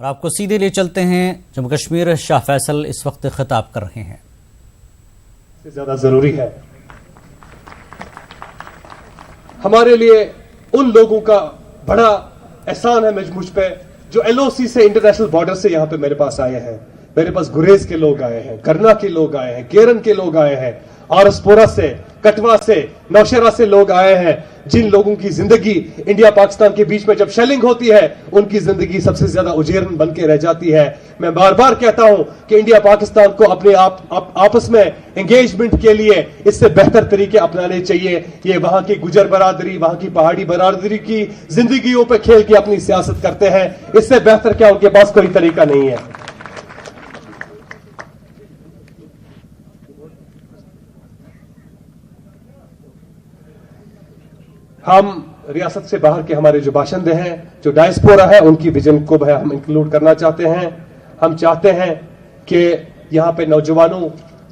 اور آپ کو سیدھے لے چلتے ہیں جموں کشمیر. شاہ فیصل اس وقت خطاب کر رہے ہیں. زیادہ ضروری ہے ہمارے لیے ان لوگوں کا بڑا احسان ہے مجھ پہ جو LOC سے انٹرنیشنل بارڈر سے یہاں پہ میرے پاس آئے ہیں. میرے پاس گریز کے لوگ آئے ہیں, کرنا کے لوگ آئے ہیں, کیرن کے لوگ آئے ہیں, آرسپورا سے, کٹوا سے, نوشہرہ سے لوگ آئے ہیں. جن لوگوں کی زندگی انڈیا پاکستان کے بیچ میں جب شیلنگ ہوتی ہے ان کی زندگی سب سے زیادہ اجیرن بن کے رہ جاتی ہے. میں بار بار کہتا ہوں کہ انڈیا پاکستان کو اپنے آپس میں انگیجمنٹ کے لیے اس سے بہتر طریقے اپنانے چاہیے. یہ وہاں کی گجر برادری, وہاں کی پہاڑی برادری کی زندگیوں پہ کھیل کے اپنی سیاست کرتے ہیں. اس سے بہتر کیا ان کے پاس کوئی طریقہ نہیں ہے. ہم ریاست سے باہر کے ہمارے جو باشندے ہیں, جو ڈائسپورا ہے, ان کی ویژن کو ہم انکلوڈ کرنا چاہتے ہیں. ہم چاہتے ہیں کہ یہاں پہ نوجوانوں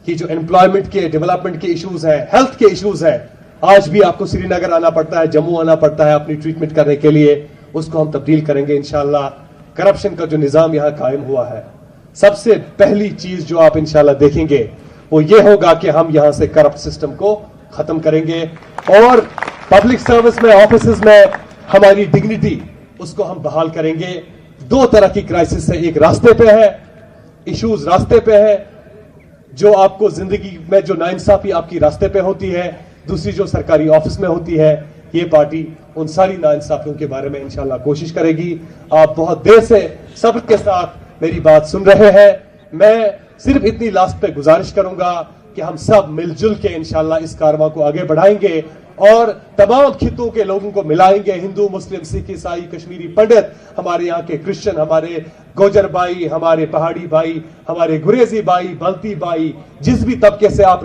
کی جو امپلائمنٹ کے, ڈیولپمنٹ کے ایشوز ہیں, ہیلتھ کے ایشوز ہیں, آج بھی آپ کو سری نگر آنا پڑتا ہے, جموں آنا پڑتا ہے اپنی ٹریٹمنٹ کرنے کے لیے, اس کو ہم تبدیل کریں گے انشاءاللہ. کرپشن کا جو نظام یہاں قائم ہوا ہے, سب سے پہلی چیز جو آپ انشاءاللہ دیکھیں گے وہ یہ ہوگا کہ ہم یہاں سے کرپٹ سسٹم کو ختم کریں گے اور پبلک سروس میں, آفیسز میں ہماری ڈگنیٹی اس کو ہم بحال کریں گے. دو طرح کی کرائسس ہے, ایک راستے پہ ہے, ایشوز راستے پہ ہے, جو آپ کو زندگی میں جو ناانصافی آپ کی راستے پہ ہوتی ہے, دوسری جو سرکاری آفس میں ہوتی ہے. یہ پارٹی ان ساری ناانصافیوں کے بارے میں انشاءاللہ کوشش کرے گی. آپ بہت دیر سے صبر کے ساتھ میری بات سن رہے ہیں. میں صرف اتنی لاسٹ پہ گزارش کروں گا کہ ہم سب مل جل کے انشاءاللہ اس کارواں کو آگے بڑھائیں گے اور تمام خطوں کے لوگوں کو ملائیں گے. ہندو, مسلم, سکھ, عیسائی, کشمیری پنڈت, ہمارے یہاں کے کرسچن, ہمارے گوجر بھائی, ہمارے پہاڑی بھائی, ہمارے گریزی بھائی, بلتی بھائی, جس بھی طبقے سے آپ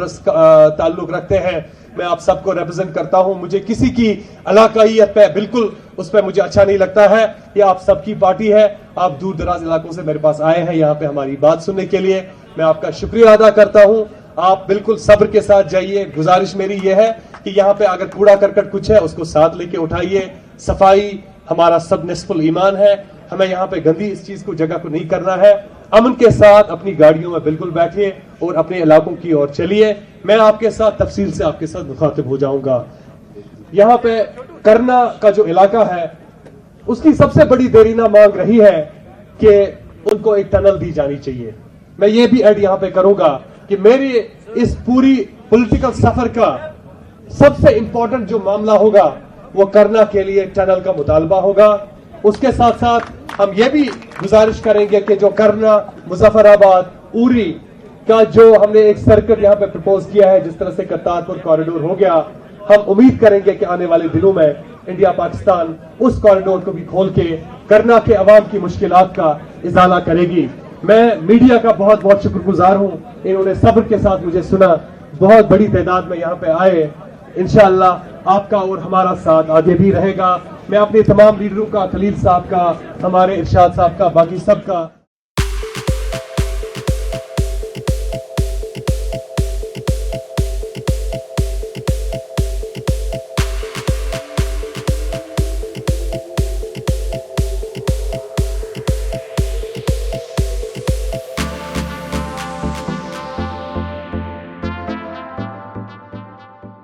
تعلق رکھتے ہیں, میں آپ سب کو ریپرزینٹ کرتا ہوں. مجھے کسی کی علاقائیت پہ بالکل اس پہ مجھے اچھا نہیں لگتا ہے. یہ آپ سب کی پارٹی ہے. آپ دور دراز علاقوں سے میرے پاس آئے ہیں یہاں پہ ہماری بات سننے کے لیے. میں آپ کا شکریہ ادا کرتا ہوں. آپ بالکل صبر کے ساتھ جائیے. گزارش میری یہ ہے کہ یہاں پہ اگر کوڑا کرکٹ کچھ ہے اس کو ساتھ لے کے اٹھائیے. صفائی ہمارا سب نصف الایمان ہے. ہمیں یہاں پہ گندی اس چیز کو, جگہ کو نہیں کرنا ہے. امن کے ساتھ اپنی گاڑیوں میں بالکل بیٹھیے اور اپنے علاقوں کی اور چلیے. میں آپ کے ساتھ تفصیل سے آپ کے ساتھ مخاطب ہو جاؤں گا. یہاں پہ کرنا کا جو علاقہ ہے اس کی سب سے بڑی دیرینہ مانگ رہی ہے کہ ان کو ایک ٹنل دی جانی چاہیے. میں یہ بھی ایڈ یہاں پہ کروں گا کہ میری اس پوری پولیٹیکل سفر کا سب سے امپورٹنٹ جو معاملہ ہوگا وہ کرنا کے لیے ٹنل کا مطالبہ ہوگا. اس کے ساتھ ساتھ ہم یہ بھی گزارش کریں گے کہ جو کرنا, مظفر آباد, اوری کا جو ہم نے ایک سرکٹ یہاں پہ پرپوز کیا ہے, جس طرح سے کرتارپور کوریڈور ہو گیا, ہم امید کریں گے کہ آنے والے دنوں میں انڈیا پاکستان اس کوریڈور کو بھی کھول کے کرنا کے عوام کی مشکلات کا ازالہ کرے گی. میں میڈیا کا بہت بہت شکر گزار ہوں. انہوں نے صبر کے ساتھ مجھے سنا. بہت بڑی تعداد میں یہاں پہ آئے. انشاءاللہ آپ کا اور ہمارا ساتھ آگے بھی رہے گا. میں اپنے تمام لیڈروں کا, خلیل صاحب کا, ہمارے ارشاد صاحب کا, باقی سب کا